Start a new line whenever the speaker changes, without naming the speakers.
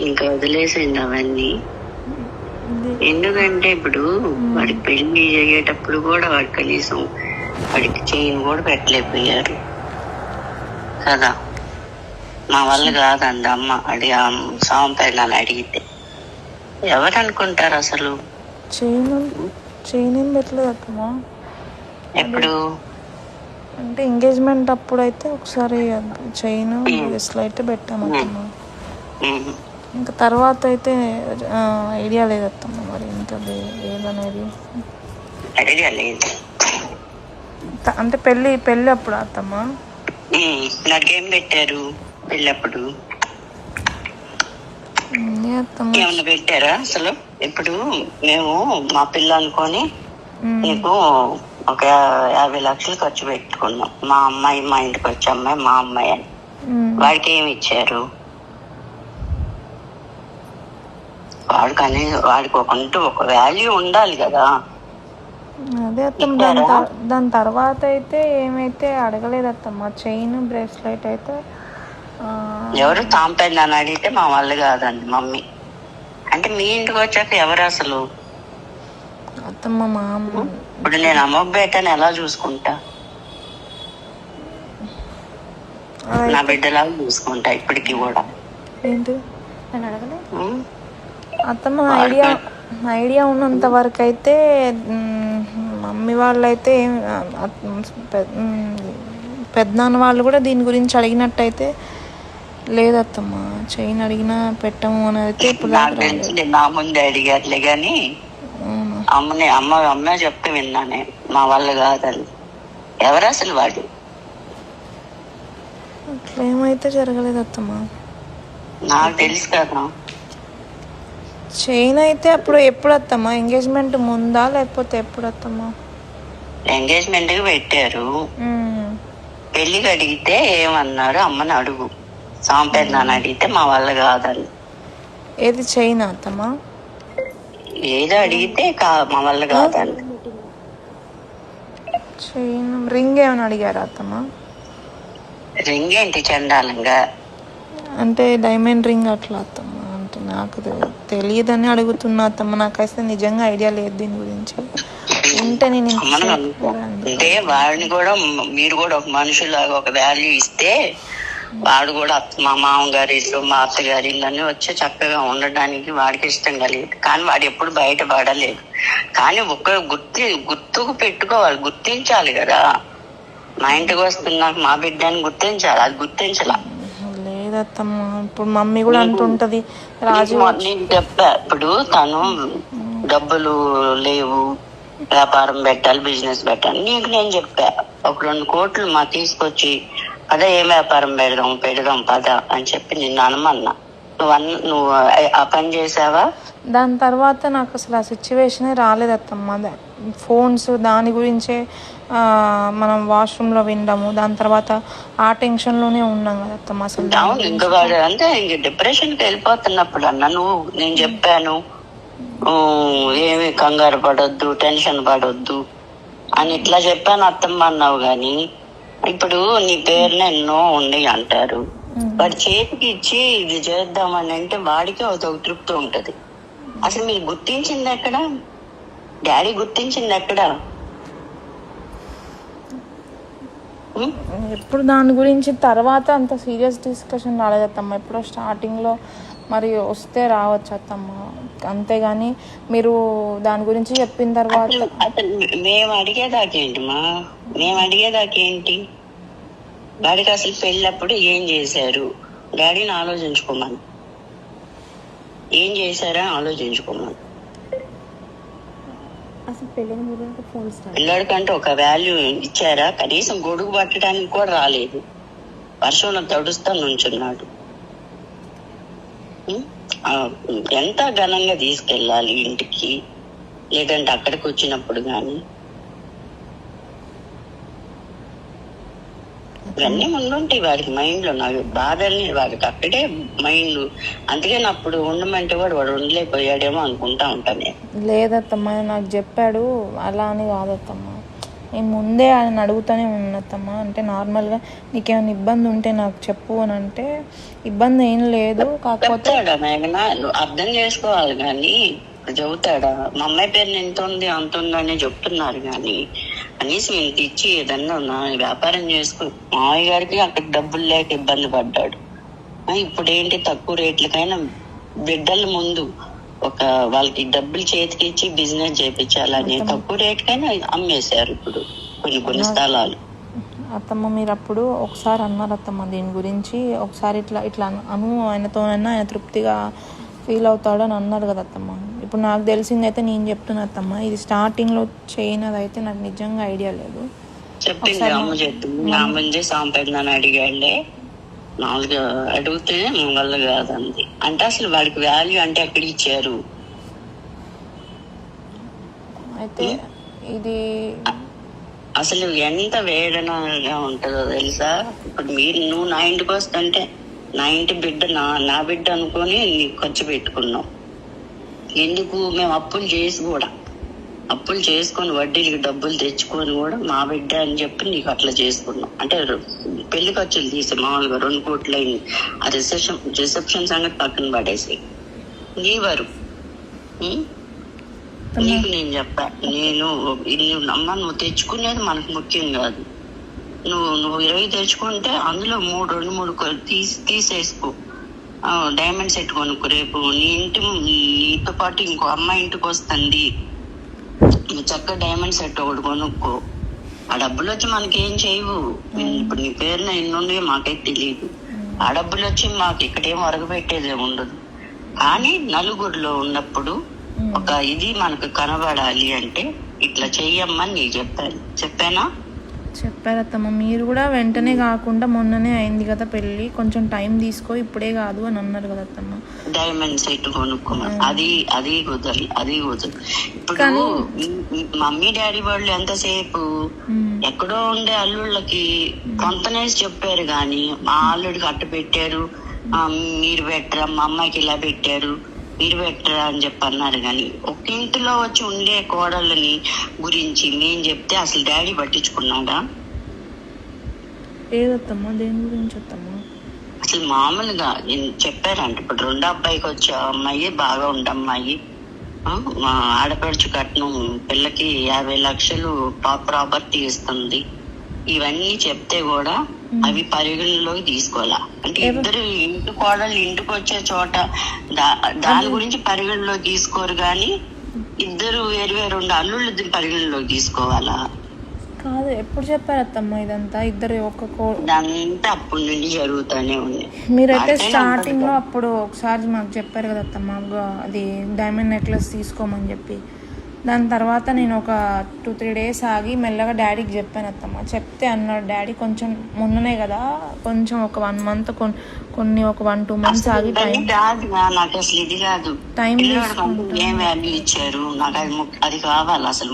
ఇంకా వదిలేసింది అవన్నీ. ఎందుకంటే ఇప్పుడు వాడికి పెళ్లి అయ్యేటప్పుడు కూడా వాడు కనీసం వాడికి చైన్ కూడా పెట్టలేకపోయారు కదా. మా వల్ల కాదండి అమ్మ సాంపై నన్ను అడిగితే ఎవరు అనుకుంటారు అసలు.
చైన్ ఏం పెట్టలేదు అత్తమ్మా.
ఎప్పుడు
అంటే ఎంగేజ్మెంట్ అప్పుడు అయితే ఒకసారి చైన్ బ్రేస్లెట్ అయితే పెట్టాము అత్తమ్మా. ఇంకా తర్వాత అయితే ఐడియా లేదు అత్తమ్మా, మరి ఇంకా ఏదనేది
ఐడియా లేదు.
అంటే పెళ్ళి అప్పుడు అత్తమ్మా
నాకేం పెట్టారు పెళ్ళప్పుడు? ఏమన్నా పెట్టారా అసలు? ఇప్పుడు మేము మా పిల్ల అనుకొని నీకు ఒక 50 లక్షలు ఖర్చు పెట్టుకున్నాం. మా అమ్మాయి మా ఇంటికి వచ్చే అమ్మాయి మా అమ్మాయి అని. వాడికి ఏమి ఇచ్చారు? వాడికి ఒక వాల్యూ ఉండాలి కదా.
అదే అత్తమ్మ, దాని తర్వాత అయితే ఏమైతే అడగలేదు అత్తమ్మ. చైన్ బ్రేస్లెట్ అయితే
ఎవరు తాంపేదని అడిగితే మా వాళ్ళు కాదండి మమ్మీ. అంటే మీ ఇంటికి వచ్చాక ఎవరు అసలు?
అత్తమ్మ మా అమ్మ.
ఇప్పుడు నేను అమ్మకు బేటని ఎలా చూసుకుంటా? నా బిడ్డలాగా చూసుకుంటా ఇప్పటికి కూడా.
ఏంటి నేను అడగలేదు అత్తమ్మ. ఐడియా ఉన్నంత వరకు అయితే మమ్మీ వాళ్ళైతే పెద్దనాన్న వాళ్ళు కూడా దీని గురించి అడిగినట్టయితే లేదత్తమ్మ. చైన్ అడిగినా పెట్టము అని అయితే ఇప్పుడు
నా ముందే అడిగారులే గాని అమ్మ చెప్తే విన్నానే మా వాళ్ళు కాదని. ఎవరు అసలు వాడు?
అట్లా ఏమైతే జరగలేదు అత్తమ్మ,
నాకు తెలుసు కదా.
చైన్ అయితే అప్పుడు ఎప్పుడు అత్తమ్మా? ఎంగేజ్మెంట్ ముందా లేకపోతే ఎప్పుడు అత్తమ్మా?
ఎంగేజ్మెంట్ కి పెట్టారు. పెళ్లికి అడిగితే ఏమన్నారు? అమ్మని అడుగు. సాంపేదని అడిగితే మా వాళ్ళు కాదని.
ఏది చైన్ అత్తమ్మా?
ఏదో అడిగితే మా వాళ్ళు కాదని.
చైన్ రింగ్ ఏమైనా అడిగారా అత్తమ్మా?
రింగ్ ఏంటి చండాలంగా?
అంటే డైమండ్ రింగ్ అట్లా అత్తమ్మా. నాకు తెలియదని అడుగుతున్నా అత్తమ్మ. నాకైతే నిజంగా ఐడియా లేదు దీని గురించి. ఉంటే నేను
అంటే వాడిని కూడా మీరు కూడా ఒక మనుషులాగా ఒక వాల్యూ ఇస్తే వాడు కూడా మా మామగారి ఇల్లు మా అత్తగారి ఇల్లు అన్ని వచ్చి చక్కగా ఉండడానికి వాడికి ఇష్టం కలిగేది. కానీ వాడు ఎప్పుడు బయటపడలేదు. కానీ గుర్తుకు పెట్టుకోవాలి, గుర్తించాలి కదా. మా ఇంటికి వస్తున్నాక మా బిడ్డని గుర్తించాలి. అది గుర్తించాల
లేదత్తమ్మా. ఇప్పుడు మమ్మీ కూడా అంటుంటది రాజు.
నేను చెప్పా ఇప్పుడు తను డబ్బులు లేవు, వ్యాపారం పెట్టాలి, బిజినెస్ పెట్టాలి. నీకు నేను చెప్పా ఒక 2 కోట్లు మా తీసుకొచ్చి అదే ఏం వ్యాపారం పెడదాం పద అని చెప్పి నిన్ను అనమన్నా. నువ్వు ఆ పని చేసావా?
దాని తర్వాత నాకు అసలు ఆ సిచ్యువేషనే రాలేదత్తమ్మా. ఫోన్స్ దాని గురించే మనం వాష్రూమ్లో వినడము, దాని తర్వాత ఆ టెన్షన్లోనే ఉన్నాం కదా అత్తమ్మ. అసలు
ఇంకా వాడు అంటే ఇంక డిప్రెషన్కి వెళ్ళిపోతున్నప్పుడు నేను చెప్పాను ఏమి కంగారు పడొద్దు, టెన్షన్ పడొద్దు అని ఇట్లా చెప్పాను అత్తమ్మ అన్నావు. గాని ఇప్పుడు నీ పేరున ఎన్నో ఉన్నాయి అంటారు. వాడి చేతికి ఇచ్చి ఇది చేద్దామని అంటే వాడికి ఒక తృప్తి ఉంటది. అసలు మీరు గుర్తించింది ఎక్కడ? డాడీ గుర్తించింది ఎక్కడ?
ఎప్పుడు దాని గురించి తర్వాత అంత సీరియస్ డిస్కషన్ రాలేదత్తమ్మ. ఎప్పుడో స్టార్టింగ్లో మరి వస్తే రావచ్చు అత్తమ్మ, అంతేగాని మీరు దాని గురించి చెప్పిన తర్వాత
మేము అడిగేదాకేంటి? డాడీకి అసలు పెళ్ళప్పుడు ఏం చేశారు? డాడీని ఆలోచించుకోమని. ఏం చేశారా ఆలోచించుకోమని. పిల్లడికంటే ఒక వాల్యూ ఇచ్చారా? కనీసం గొడుగు పట్టడానికి కూడా రాలేదు. వర్షంలో తడుస్తా నుంచున్నాడు. ఎంత ఘనంగా తీసుకెళ్ళాలి ఇంటికి, లేదంటే అక్కడికి వచ్చినప్పుడు కానీ ఇవన్నీ ముందుంటాయి వాడికి మైండ్ లో. నాకు బాధల్ని వాడికి అక్కడే మైండ్. అందుకని అప్పుడు ఉండమంటే వాడు ఉండలేకపోయాడేమో అనుకుంటా ఉంటాను.
లేదత్తమ్మా, నాకు చెప్పాడు అలా అని కాదత్తమ్మా. నేను ముందే ఆయన అడుగుతూనే ఉన్నత్తమ్మ, అంటే నార్మల్గా నీకేమైనా ఇబ్బంది ఉంటే నాకు చెప్పు అని అంటే ఇబ్బంది ఏం లేదు, కాకపోతే
చెప్తాడా మేఘనా? నువ్వు అర్థం చేసుకోవాలి కానీ చెబుతాడా? మా అమ్మాయి పేరు ఎంత ఉంది అంత ఉందని చెప్తున్నారు కానీ కనీసం ఇంత ఇచ్చి ఏదన్నా నా వ్యాపారం చేసుకో. మామయ్య గారికి అక్కడ డబ్బులు లేక ఇబ్బంది పడ్డాడు. ఇప్పుడు ఏంటి తక్కువ రేట్లకైనా బిడ్డల ముందు ఒక వాళ్ళకి డబ్బులు చేతికి ఇచ్చి బిజినెస్ చేయించాలని తక్కువ రేట్కైనా అమ్మేశారు ఇప్పుడు కొన్ని స్థలాలు.
అత్తమ్మ మీరు అప్పుడు ఒకసారి అన్నారు అత్తమ్మ దీని గురించి, ఒకసారి ఇట్లా ఇట్లా ఆయనతోనైనా ఆయన తృప్తిగా ఫీల్ అవుతాడు అని అన్నారు కదా అత్తమ్మ. ఇప్పుడు నాకు తెలిసింది అయితే నేను చెప్తున్నా అత్తమ్మ, ఇది స్టార్టింగ్లో చేయనది అయితే నాకు నిజంగా ఐడియా లేదు.
చెప్పింది అమ్మ చెప్పింది, నా ముందే సాంపేదని అడిగాడే, నాలుగు అడిగితే వల్ల కాదండి అంటే అసలు వాడికి వాల్యూ అంటే ఎక్కడ ఇచ్చారు?
అయితే ఇది
అసలు ఎంత వేదనగా ఉంటుందో తెలుసా? ఇప్పుడు నువ్వు నా ఇంటికి వస్తుంటే నా ఇంటి బిడ్డ నా బిడ్డ అనుకొని నీకు ఖర్చు పెట్టుకున్నావు. ఎందుకు? మేము అప్పులు చేసుకొని వడ్డీకి డబ్బులు తెచ్చుకొని కూడా మా బిడ్డ అని చెప్పి నీకు అట్లా చేసుకున్నాం. అంటే పెళ్లి ఖర్చులు తీసి మామూలుగా 2 కోట్లు అయింది. ఆ రిసెప్షన్ సంగతి పక్కన పడేసి నీవారు నీకు నేను చెప్పా, నువ్వు తెచ్చుకునేది మనకు ముఖ్యం కాదు. నువ్వు 20 తెచ్చుకుంటే అందులో 2-3 తీసేసుకో. డైమండ్ సెట్ కొనుక్కో. రేపు నీతో పాటు ఇంకో అమ్మాయి ఇంటికి వస్తుంది, నువ్వు చక్కగా డైమండ్ సెట్ ఒకటి కొనుక్కో. ఆ డబ్బులు వచ్చి మనకేం చేయవు. ఇప్పుడు నీ పేరున ఎన్నుండే మాకైతే తెలియదు. ఆ డబ్బులు వచ్చి మాకు ఇక్కడేం వరగబెట్టేదే ఉండదు. కానీ నలుగురిలో ఉన్నప్పుడు ఒక ఇది మనకు కనబడాలి అంటే ఇట్లా చెయ్యమ్మని నీకు చెప్పానా?
చెప్పారత్తమ్మ. మీరు కూడా వెంటనే కాకుండా మొన్ననే అయింది కదా పెళ్ళి, కొంచెం టైం తీసుకో, ఇప్పుడే కాదు అని అన్నారు కదా అత్తమ్మ.
డైమండ్ సెట్ కొనుక్కోమని అది కుదరదు. ఇప్పుడు మమ్మీ డాడీ వాళ్ళు ఎంతసేపు ఎక్కడో ఉండే అల్లుళ్ళకి కొంతనేసి చెప్పారు కానీ మా అల్లుడికి అట్టు పెట్టారు, మీరు పెట్టరా, మా అమ్మాయికి ఇలా పెట్టారు, మీరు పెట్టరా అని చెప్పి అన్నారు. కానీ ఒక ఇంటిలో వచ్చి ఉండే కోడళ్ళని గురించి నేను చెప్తే అసలు డాడీ పట్టించుకున్నాడా?
ఏదత్తమ్మా? దేని గురించి అత్తమ్మా?
అసలు మామూలుగా చెప్పారంట. ఇప్పుడు 2వ అబ్బాయికి వచ్చే అమ్మాయి బాగా ఉండమ్మాయి, మా ఆడపడుచు కట్నం పిల్లకి 50 లక్షలు ప్రాపర్టీ ఇస్తుంది, ఇవన్నీ చెప్తే కూడా అవి పరిగణలోకి తీసుకోవాలా? అంటే ఇద్దరు ఇంటి కోడళ్ళు ఇంటికి వచ్చే చోట దాని గురించి పరిగణలోకి తీసుకోరు కానీ ఇద్దరు వేరు అల్లుళ్ళు పరిగణలోకి తీసుకోవాలా?
కాదు, ఎప్పుడు చెప్పారు అత్తమ్మ ఇదంతా? ఇద్దరు
ఇదంతా అప్పటి నుండి జరుగుతూనే ఉంది.
మీరైతే స్టార్టింగ్ లో అప్పుడు ఒకసారి మాకు చెప్పారు కదా అత్తమ్మ, అది డైమండ్ నెక్లెస్ తీసుకోమని చెప్పి. దాని తర్వాత నేను ఒక 2-3 డేస్ ఆగి మెల్లగా డాడీకి చెప్పాను అత్తమ్మ. చెప్తే అన్నాడు డాడీ కొంచెం మొన్ననే కదా, కొంచెం ఒక 1 మంత్ ఒక 1-2 మంత్స్ ఆగి
నాకు అసలు ఇది కాదు,
టైం
ఏం వాల్యూ ఇచ్చారు నాకు అది కావాలి అసలు.